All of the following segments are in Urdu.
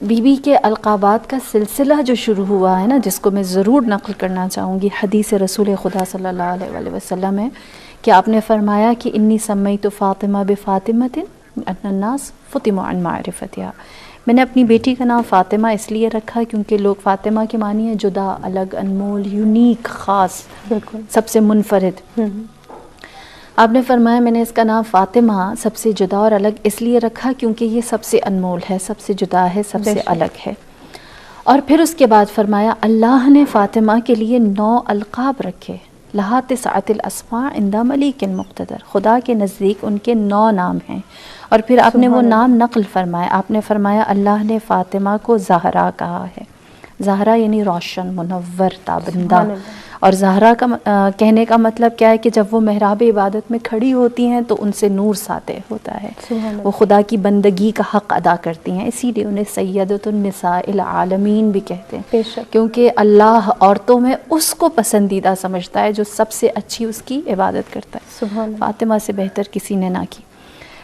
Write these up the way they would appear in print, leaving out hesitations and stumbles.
بی بی کے القابات کا سلسلہ جو شروع ہوا ہے نا، جس کو میں ضرور نقل کرنا چاہوں گی، حدیث رسول خدا صلی اللہ علیہ وآلہ وسلم ہے کہ آپ نے فرمایا کہ انی سمیت فاطمہ بفاطمۃ ان الناس فطموا عن معرفتها، میں نے اپنی بیٹی کا نام فاطمہ اس لیے رکھا کیونکہ لوگ فاطمہ کے معنی ہے جدا، الگ، انمول، یونیک، خاص، بالکل سب سے منفرد۔ آپ نے فرمایا میں نے اس کا نام فاطمہ سب سے جدا اور الگ اس لیے رکھا کیونکہ یہ سب سے انمول ہے، سب سے جدا ہے، سب سے الگ ہے۔ اور پھر اس کے بعد فرمایا اللہ نے فاطمہ کے لیے 9 القاب رکھے، لہا تسعۃ الاسماء عند ملیک مقتدر، خدا کے نزدیک ان کے 9 نام ہیں۔ اور پھر آپ نے وہ نام نقل فرمایا، آپ نے فرمایا اللہ نے فاطمہ کو زہرا کہا ہے، زہرا یعنی روشن، منور، تابندہ۔ اور زہرا کا کہنے کا مطلب کیا ہے کہ جب وہ محراب عبادت میں کھڑی ہوتی ہیں تو ان سے نور ساطع ہوتا ہے، وہ خدا کی بندگی کا حق ادا کرتی ہیں، اسی لیے انہیں سیدۃ النساء العالمین بھی کہتے ہیں، کیونکہ اللہ عورتوں میں اس کو پسندیدہ سمجھتا ہے جو سب سے اچھی اس کی عبادت کرتا ہے، فاطمہ سے بہتر کسی نے نہ کی۔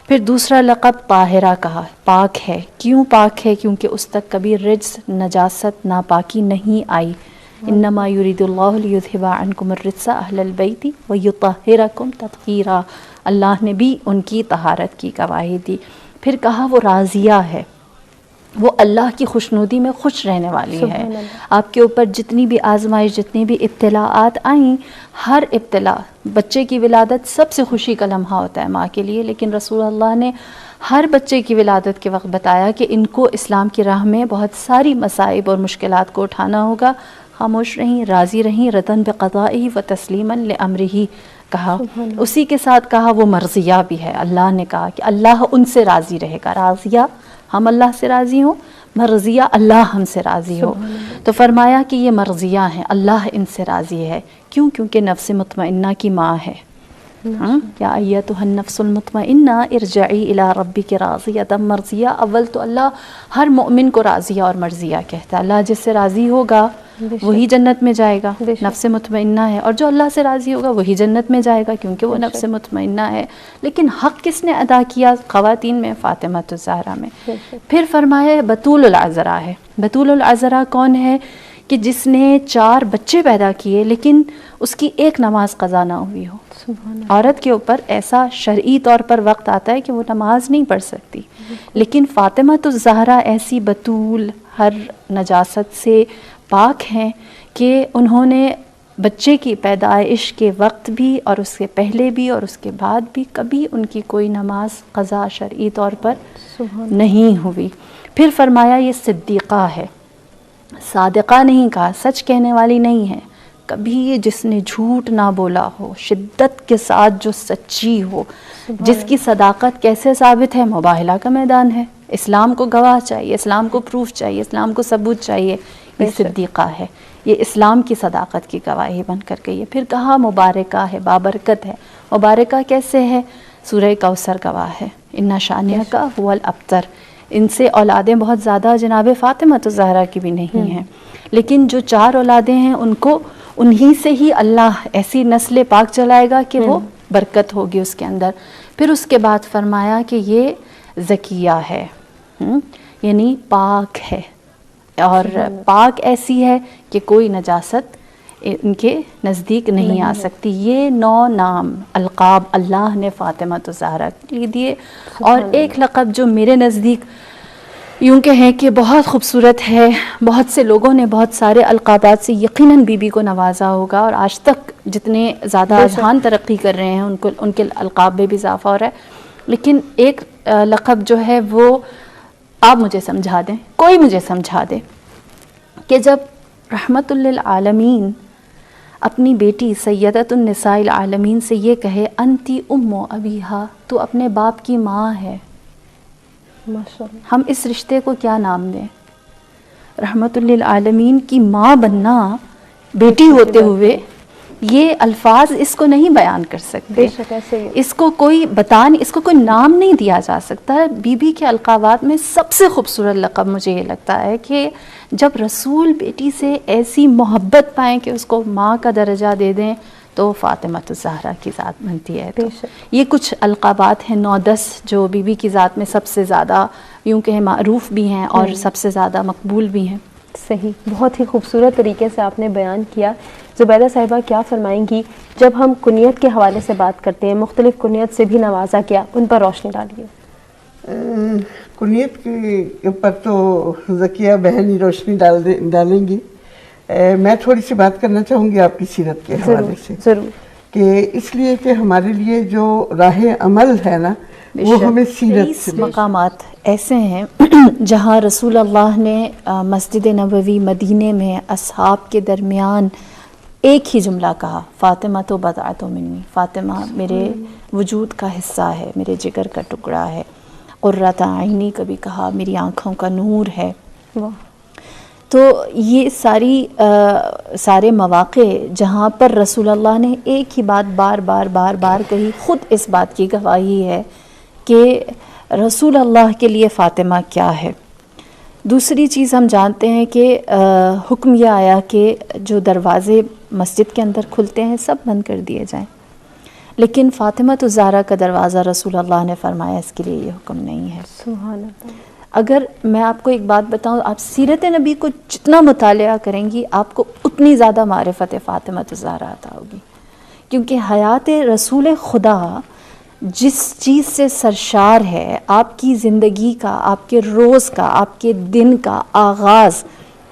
پھر دوسرا لقب طاہرہ کہا، پاک ہے۔ کیوں پاک ہے؟ کیونکہ اس تک کبھی رجس، نجاست، ناپاکی نہیں آئی۔ انما یرید اللہ لیذھب عنکم الرجس اہل البیت ویطہرکم تطہیرا، اللہ نے بھی ان کی طہارت کی گواہی دی۔ پھر کہا وہ راضیہ ہے، وہ اللہ کی خوشنودی میں خوش رہنے والی ہے۔ آپ کے اوپر جتنی بھی آزمائش، جتنی بھی ابتلاءات آئیں، ہر ابتلاء، بچے کی ولادت سب سے خوشی کا لمحہ ہوتا ہے ماں کے لیے، لیکن رسول اللہ نے ہر بچے کی ولادت کے وقت بتایا کہ ان کو اسلام کی راہ میں بہت ساری مصائب اور مشکلات کو اٹھانا ہوگا، خاموش رہیں، راضی رہیں، رضاً بقضائہ و تسلیماً لامرہ کہا۔ اسی کے ساتھ کہا وہ مرضیہ بھی ہے، اللہ نے کہا کہ اللہ ان سے راضی رہے گا، راضیہ ہم اللہ سے راضی ہوں، مرضیہ اللہ ہم سے راضی ہو۔ تو فرمایا کہ یہ مرضیہ ہیں، اللہ ان سے راضی ہے۔ کیوں؟ کیونکہ نفس مطمئنہ کی ماں ہے۔ یا ایتھا النفس المطمئنہ ارجعی الی ربک راضیۃ مرضیہ، اول تو اللہ ہر مومن کو راضیہ اور مرضیہ کہتا ہے، اللہ جس سے راضی ہوگا وہی جنت میں جائے گا، نفس مطمئنہ ہے، اور جو اللہ سے راضی ہوگا وہی جنت میں جائے گا کیونکہ وہ نفس مطمئنہ ہے۔ لیکن حق کس نے ادا کیا خواتین میں؟ فاطمہ الزہرا میں۔ پھر فرمایا بتول العذراء ہے۔ بتول العذراء کون ہے؟ کہ جس نے 4 بچے پیدا کیے لیکن اس کی ایک نماز قضا نہ ہوئی ہو۔ عورت کے اوپر ایسا شرعی طور پر وقت آتا ہے کہ وہ نماز نہیں پڑھ سکتی، لیکن فاطمہ الزہرا ایسی بتول، ہر نجاست سے پاک ہیں کہ انہوں نے بچے کی پیدائش کے وقت بھی اور اس سے پہلے بھی اور اس کے بعد بھی کبھی ان کی کوئی نماز قضا شرعی طور پر نہیں ہوئی۔ پھر فرمایا یہ صدیقہ ہے، صادقہ نہیں کہا، سچ کہنے والی نہیں ہے، کبھی یہ جس نے جھوٹ نہ بولا ہو، شدت کے ساتھ جو سچی ہو، جس کی صداقت کیسے ثابت ہے؟ مباہلہ کا میدان ہے، اسلام کو گواہ چاہیے، اسلام کو پروف چاہیے، اسلام کو ثبوت چاہیے، یہ صدیقہ ہے، یہ اسلام کی صداقت کی گواہی بن کر گئی ہے۔ پھر کہا مبارکہ ہے، بابرکت ہے۔ مبارکہ کیسے ہے؟ سورہ کوثر گواہ ہے، اِنَّ شَانِئَکَ هُوَ الْأَبْتَرُ۔ ان سے اولادیں بہت زیادہ جناب فاطمہ الزہرا کی بھی نہیں ہیں، لیکن جو 4 اولادیں ہیں ان کو انہی سے ہی اللہ ایسی نسل پاک چلائے گا کہ وہ برکت ہوگی اس کے اندر۔ پھر اس کے بعد فرمایا کہ یہ زکیہ ہے، یعنی پاک ہے، اور پاک ایسی ہے کہ کوئی نجاست ان کے نزدیک نہیں آ سکتی۔ یہ 9 نام القاب اللہ نے فاطمہ الزہرا کے لیے دیے۔ اور ایک لقب جو میرے نزدیک یوں کہیں کہ بہت خوبصورت ہے، بہت سے لوگوں نے بہت سارے القابات سے یقیناً بی بی کو نوازا ہوگا، اور آج تک جتنے زیادہ اذہان ترقی کر رہے ہیں ان کے القاب میں بھی اضافہ ہو رہا ہے، لیکن ایک لقب جو ہے وہ آپ مجھے سمجھا دیں، کوئی مجھے سمجھا دے کہ جب رحمت للعالمین اپنی بیٹی سیدۃ النساء العالمین سے یہ کہے انتی ام ابیہا، تو اپنے باپ کی ماں ہے، ہم اس رشتے کو کیا نام دیں؟ رحمت للعالمین کی ماں بننا بیٹی ہوتے ہوئے، یہ الفاظ اس کو نہیں بیان کر سکتے، اس کو کوئی اس کو کوئی نام نہیں دیا جا سکتا۔ بی بی کے القابات میں سب سے خوبصورت لقب مجھے یہ لگتا ہے کہ جب رسول بیٹی سے ایسی محبت پائیں کہ اس کو ماں کا درجہ دے دیں، تو فاطمہ الزہرا کی ذات بنتی ہے. تو یہ کچھ القابات ہیں 9-10 جو بی بی کی ذات میں سب سے زیادہ یوں کہ معروف بھی ہیں اور سب سے زیادہ مقبول بھی ہیں. صحیح، بہت ہی خوبصورت طریقے سے آپ نے بیان کیا. زبیدہ صاحبہ کیا فرمائیں گی جب ہم کنیت کے حوالے سے بات کرتے ہیں، مختلف کنیت سے بھی نوازا کیا، ان پر روشنی ڈالیے. کنیت کے اوپر تو ذکیہ بہن ہی روشنی ڈالیں گی. میں تھوڑی سی بات کرنا چاہوں گی آپ کی سیرت کے حوالے سے. ضرور. کہ اس لیے کہ ہمارے لیے جو راہ عمل ہے نا وہ ہمیں سیرت سے مقامات ایسے ہیں جہاں رسول اللہ نے مسجد نبوی مدینے میں اصحاب کے درمیان ایک ہی جملہ کہا، فاطمہ تو بضعۃ منی، فاطمہ میرے وجود کا حصہ ہے، میرے جگر کا ٹکڑا ہے. قرۃ عینی کبھی کہا، میری آنکھوں کا نور ہے. تو یہ سارے مواقع جہاں پر رسول اللہ نے ایک ہی بات بار بار کہی، خود اس بات کی گواہی ہے کہ رسول اللہ کے لیے فاطمہ کیا ہے. دوسری چیز ہم جانتے ہیں کہ حکم یہ آیا کہ جو دروازے مسجد کے اندر کھلتے ہیں سب بند کر دیے جائیں، لیکن فاطمہ الزہرا کا دروازہ رسول اللہ نے فرمایا اس کے لیے یہ حکم نہیں ہے. سبحان اللہ. اگر میں آپ کو ایک بات بتاؤں، آپ سیرت نبی کو جتنا مطالعہ کریں گی آپ کو اتنی زیادہ معرفت فاطمہ الزہرا عطا ہوگی، کیونکہ حیات رسول خدا جس چیز سے سرشار ہے، آپ کی زندگی کا، آپ کے روز کا، آپ کے دن کا آغاز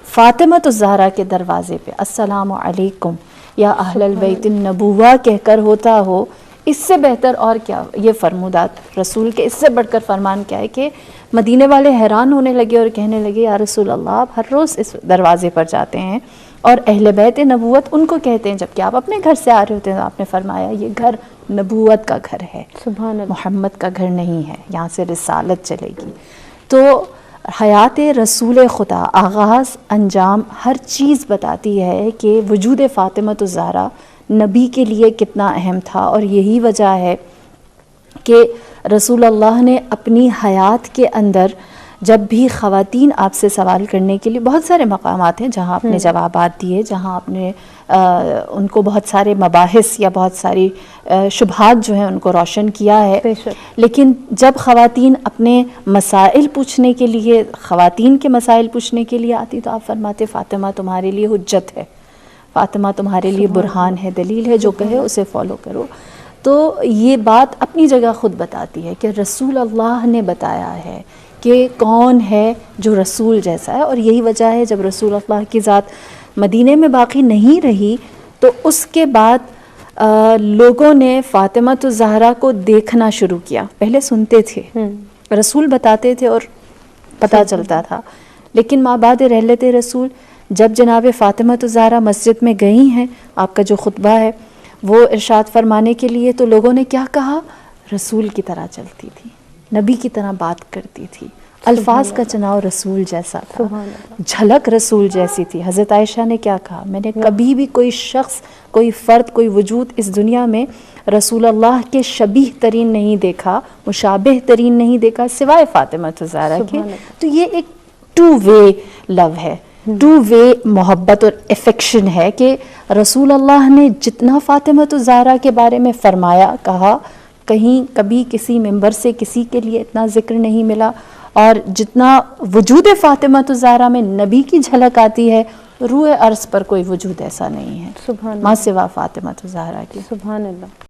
فاطمہ الزہرا کے دروازے پہ السلام علیکم یا اہل البیت النبوہ کہہ کر ہوتا ہو. اس سے بہتر اور کیا یہ فرمودات رسول کے، اس سے بڑھ کر فرمان کیا ہے کہ مدینے والے حیران ہونے لگے اور کہنے لگے یا رسول اللہ آپ ہر روز اس دروازے پر جاتے ہیں اور اہل بیت نبوت ان کو کہتے ہیں، جبکہ آپ اپنے گھر سے آ رہے ہوتے ہیں. آپ نے فرمایا یہ گھر نبوت کا گھر ہے، سبحان اللہ. محمد کا گھر نہیں ہے، یہاں سے رسالت چلے گی. تو حیات رسول خدا، آغاز، انجام، ہر چیز بتاتی ہے کہ وجود فاطمہ الزہرا نبی کے لیے کتنا اہم تھا. اور یہی وجہ ہے کہ رسول اللہ نے اپنی حیات کے اندر جب بھی خواتین آپ سے سوال کرنے کے لیے، بہت سارے مقامات ہیں جہاں آپ نے جوابات دیے، جہاں آپ نے ان کو بہت سارے مباحث یا بہت ساری شبہات جو ہیں ان کو روشن کیا ہے. لیکن جب خواتین اپنے مسائل پوچھنے کے لیے، خواتین کے مسائل پوچھنے کے لیے آتی تو آپ فرماتے فاطمہ تمہارے لیے حجت ہے، فاطمہ تمہارے لیے برہان ہے، دلیل ہے، جو کہے اسے فالو کرو. تو یہ بات اپنی جگہ خود بتاتی ہے کہ رسول اللہ نے بتایا ہے کہ کون ہے جو رسول جیسا ہے. اور یہی وجہ ہے جب رسول اللہ کی ذات مدینے میں باقی نہیں رہی تو اس کے بعد لوگوں نے فاطمہ الزہرا کو دیکھنا شروع کیا. پہلے سنتے تھے، رسول بتاتے تھے اور پتہ چلتا تھا، لیکن ماں بعد رحلت رسول جب جناب فاطمہ الزہرا مسجد میں گئی ہیں، آپ کا جو خطبہ ہے وہ ارشاد فرمانے کے لیے، تو لوگوں نے کیا کہا؟ رسول کی طرح چلتی تھی، نبی کی طرح بات کرتی تھی، الفاظ کا چناؤ رسول جیسا تھا، جھلک رسول جیسی تھی. حضرت عائشہ نے کیا کہا؟ میں نے کبھی بھی کوئی شخص، کوئی فرد، کوئی وجود اس دنیا میں رسول اللہ کے شبیہ ترین نہیں دیکھا، مشابہ ترین نہیں دیکھا سوائے فاطمہ الزہرا کے. تو یہ ایک ٹو وے لو ہے، ٹو وے محبت اور افیکشن ہے کہ رسول اللہ نے جتنا فاطمہ الزہرا کے بارے میں فرمایا، کہا، کہیں کبھی کسی ممبر سے کسی کے لیے اتنا ذکر نہیں ملا. اور جتنا وجود فاطمہ الزہرا میں نبی کی جھلک آتی ہے، روح ارض پر کوئی وجود ایسا نہیں ہے ماں سوا فاطمہ الزہرا کی. سبحان اللہ.